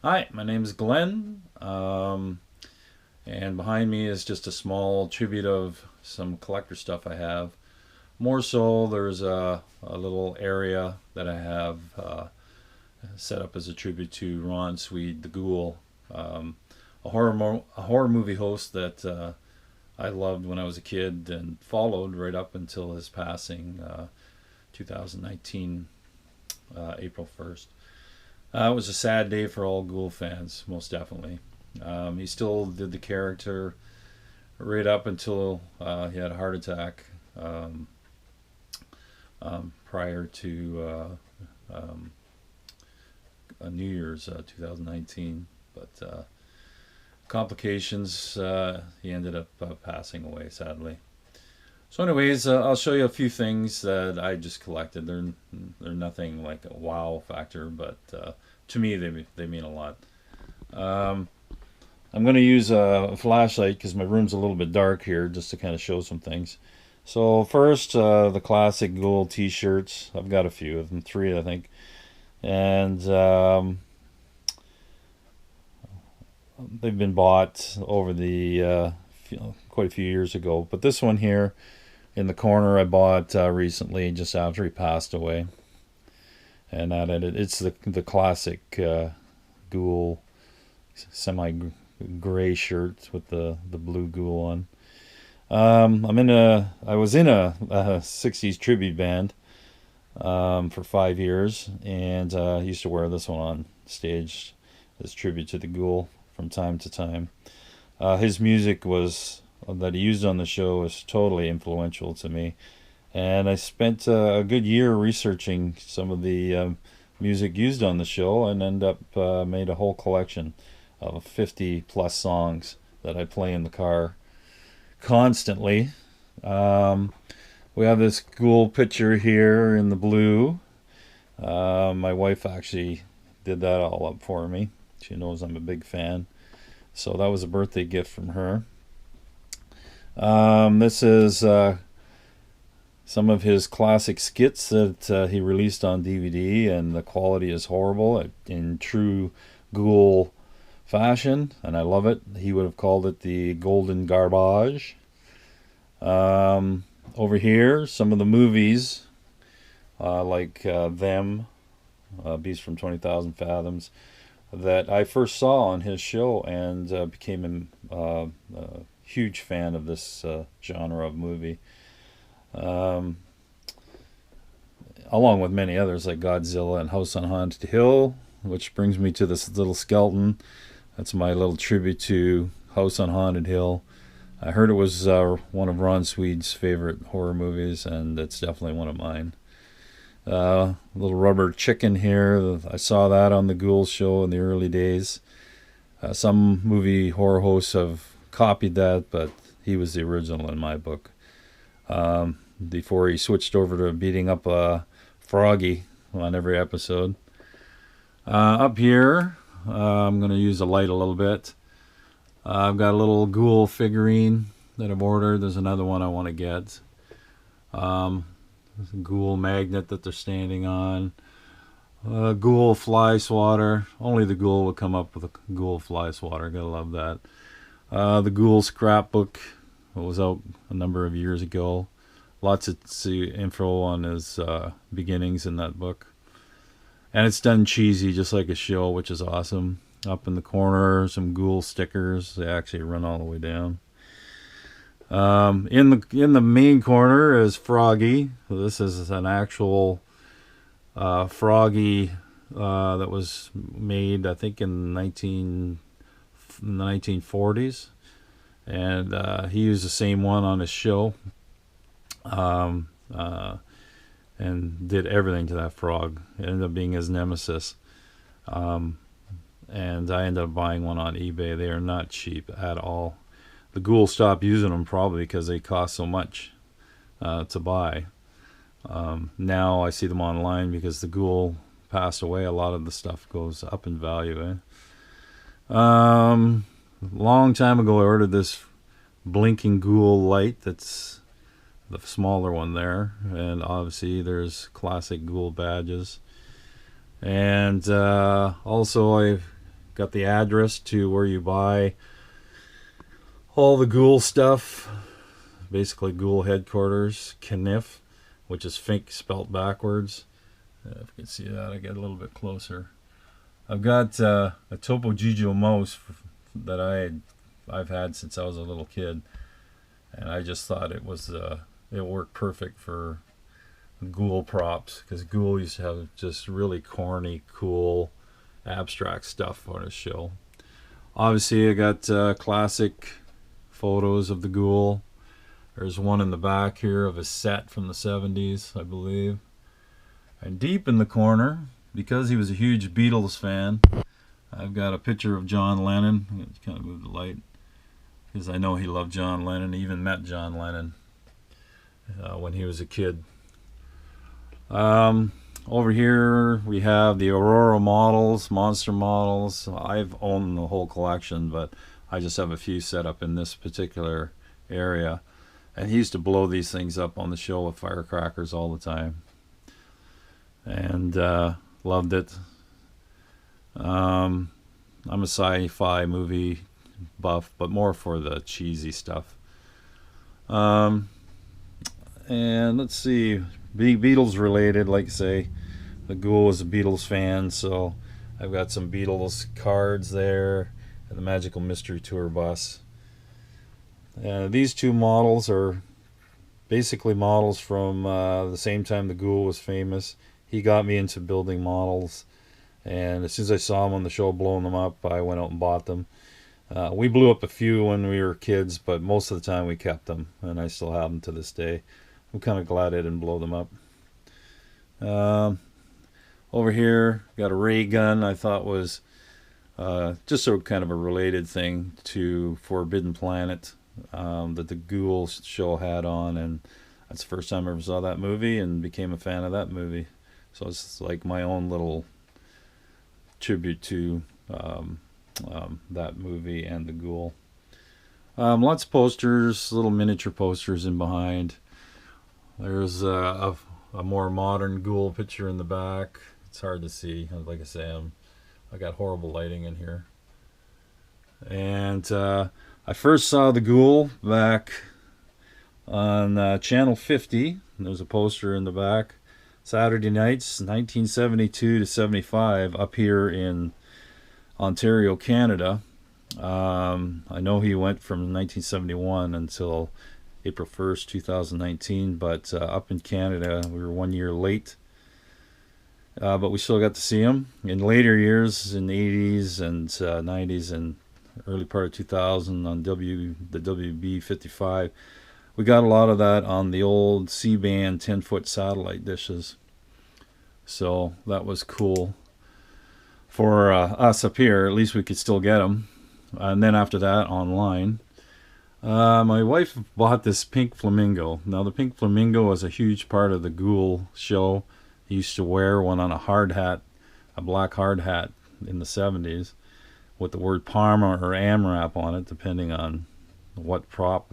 Hi, my name is Glenn, and behind me is just a small tribute of some collector stuff I have. More so, there's a little area that I have set up as a tribute to Ron Sweed, the Ghoul, a horror movie host that I loved when I was a kid and followed right up until his passing, 2019, April 1st. It was a sad day for all Ghoul fans, most definitely. He still did the character right up until he had a heart attack prior to New Year's 2019. But complications, he ended up passing away, sadly. So, anyways, I'll show you a few things that I just collected. They're nothing like a wow factor, but to me they mean a lot. Um, I'm going to use a flashlight because my room's a little bit dark here, just to kind of show some things. So first, the classic Ghoul T-shirts. I've got a few of them, three I think, and they've been bought over the quite a few years ago. But this one here in the corner I bought recently, just after he passed away, and it's the classic Ghoul semi gray shirt with the blue Ghoul on. I was in a 60s tribute band for 5 years, and I used to wear this one on stage as tribute to the Ghoul from time to time. His music was that he used on the show was totally influential to me, and I spent a good year researching some of the music used on the show, and end up made a whole collection of 50 plus songs that I play in the car constantly. Um, we have this Ghoul picture here in the blue. My wife actually did that all up for me. She knows I'm a big fan. So that was a birthday gift from her. This is some of his classic skits that he released on DVD, and the quality is horrible in true Ghoul fashion, and I love it. He would have called it the golden garbage. Over here, some of the movies, like Them, Beast from 20,000 Fathoms, that I first saw on his show, and became a huge fan of this genre of movie. Um, Along with many others like Godzilla and House on Haunted Hill, which brings me to this little skeleton. That's my little tribute to House on Haunted Hill. I heard it was one of Ron Sweed's favorite horror movies, and it's definitely one of mine. Little rubber chicken here. I saw that on the Ghoul show in the early days. Some movie horror hosts have copied that, but he was the original in my book. Before he switched over to beating up Froggy on every episode. Up here, I'm going to use the light a little bit. I've got a little Ghoul figurine that I've ordered. There's another one I want to get. There's a Ghoul magnet that they're standing on. Ghoul fly swatter. Only the Ghoul would come up with a Ghoul fly swatter. Gotta love that. The Ghoul scrapbook was out a number of years ago. Lots of info on his beginnings in that book. And it's done cheesy, just like a show, which is awesome. Up in the corner, some Ghoul stickers. They actually run all the way down. In the main corner is Froggy. So this is an actual Froggy that was made, I think, in the 1940s, and he used the same one on his show. Um, uh, and did everything to that frog. It ended up being his nemesis. Um, and I ended up buying one on eBay. They are not cheap at all. The Ghoul stopped using them probably because they cost so much to buy. Now I see them online because the Ghoul passed away. A lot of the stuff goes up in value. Long time ago, I ordered this blinking Ghoul light. That's the smaller one there, and obviously there's classic Ghoul badges. And also I got the address to where you buy all the Ghoul stuff. Basically, Ghoul headquarters, Kniff, which is Fink spelt backwards. If you can see that, I get a little bit closer. I've got a Topo Gigio mouse that I've had since I was a little kid, and I just thought it worked perfect for Ghoul props, because Ghoul used to have just really corny, cool, abstract stuff on his show. Obviously, I got classic photos of the Ghoul. There's one in the back here of a set from the 70s, I believe. And deep in the corner, because he was a huge Beatles fan, I've got a picture of John Lennon. I'm going to kind of move the light, because I know he loved John Lennon. He even met John Lennon when he was a kid. Over here we have the Aurora models, monster models. I've owned the whole collection, but I just have a few set up in this particular area. And he used to blow these things up on the show with firecrackers all the time. And loved it. I'm a sci-fi movie buff, but more for the cheesy stuff. And let's see, Beatles related, like I say, the Ghoul was a Beatles fan, so I've got some Beatles cards there, and the Magical Mystery Tour bus. These two models are basically models from the same time the Ghoul was famous. He got me into building models, and as soon as I saw him on the show blowing them up, I went out and bought them. We blew up a few when we were kids, but most of the time we kept them, and I still have them to this day. I'm kind of glad I didn't blow them up. Over here, got a ray gun. I thought was just a kind of a related thing to Forbidden Planet that the Ghoul show had on, and that's the first time I ever saw that movie and became a fan of that movie. So it's like my own little tribute to that movie and the Ghoul. Lots of posters, little miniature posters in behind. There's a more modern Ghoul picture in the back. It's hard to see. Like I say, I got horrible lighting in here. And I first saw the Ghoul back on Channel 50. There's a poster in the back. Saturday nights, 1972 to 75, up here in Ontario, Canada. I know he went from 1971 until April 1st, 2019, but up in Canada, we were 1 year late. But we still got to see him. In later years, in the 80s and 90s and early part of 2000 on the WB 55, we got a lot of that on the old C-band 10-foot satellite dishes. So that was cool. For us up here, at least we could still get them. And then after that, online. My wife bought this pink flamingo. Now, the pink flamingo was a huge part of the Ghoul show. He used to wear one on a hard hat, a black hard hat in the 70s, with the word Parma or AMRAP on it, depending on what prop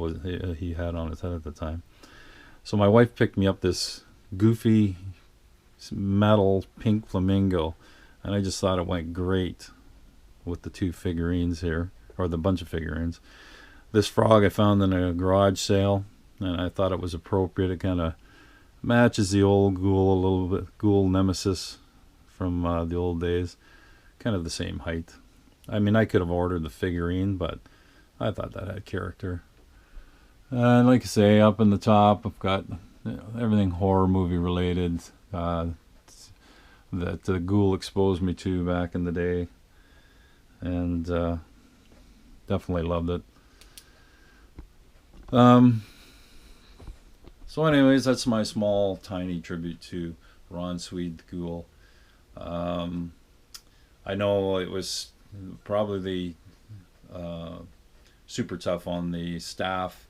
he had on his head at the time. So my wife picked me up this goofy metal pink flamingo, and I just thought it went great with the two figurines here, or the bunch of figurines. This frog I found in a garage sale, and I thought it was appropriate. It kind of matches the old Ghoul a little bit, Ghoul Nemesis from the old days. Kind of the same height. I mean, I could have ordered the figurine, but I thought that had character. And like I say, up in the top, I've got everything horror movie related that the Ghoul exposed me to back in the day. And definitely loved it. So anyways, that's my small, tiny tribute to Ron Sweed, the Ghoul. I know it was probably super tough on the staff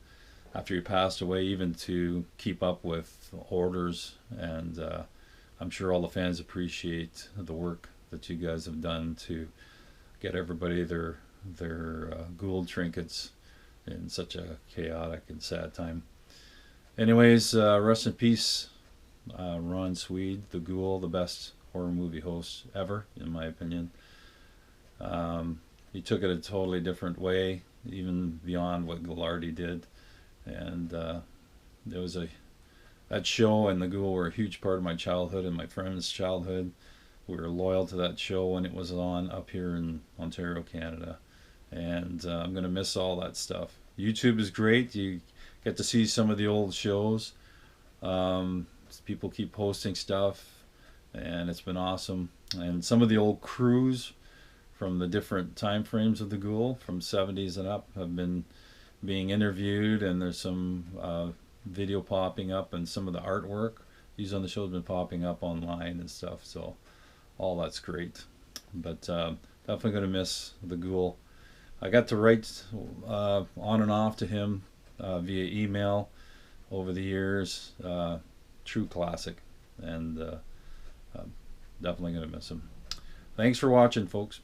after he passed away, even to keep up with orders, and I'm sure all the fans appreciate the work that you guys have done to get everybody their Ghoul trinkets in such a chaotic and sad time. Anyways, rest in peace, Ron Sweed, the Ghoul, the best horror movie host ever, in my opinion. he took it a totally different way, even beyond what Goulardi did. And there was that show and the Ghoul were a huge part of my childhood and my friends' childhood. We were loyal to that show when it was on up here in Ontario, Canada. And I'm going to miss all that stuff. YouTube is great. You get to see some of the old shows. People keep posting stuff, and it's been awesome. And some of the old crews from the different time frames of the Ghoul, from 70s and up, have been being interviewed, and there's some video popping up, and some of the artwork used on the show has been popping up online and stuff. So all that's great. But definitely going to miss the Ghoul. I got to write on and off to him via email over the years. True classic, and definitely going to miss him. Thanks for watching, folks.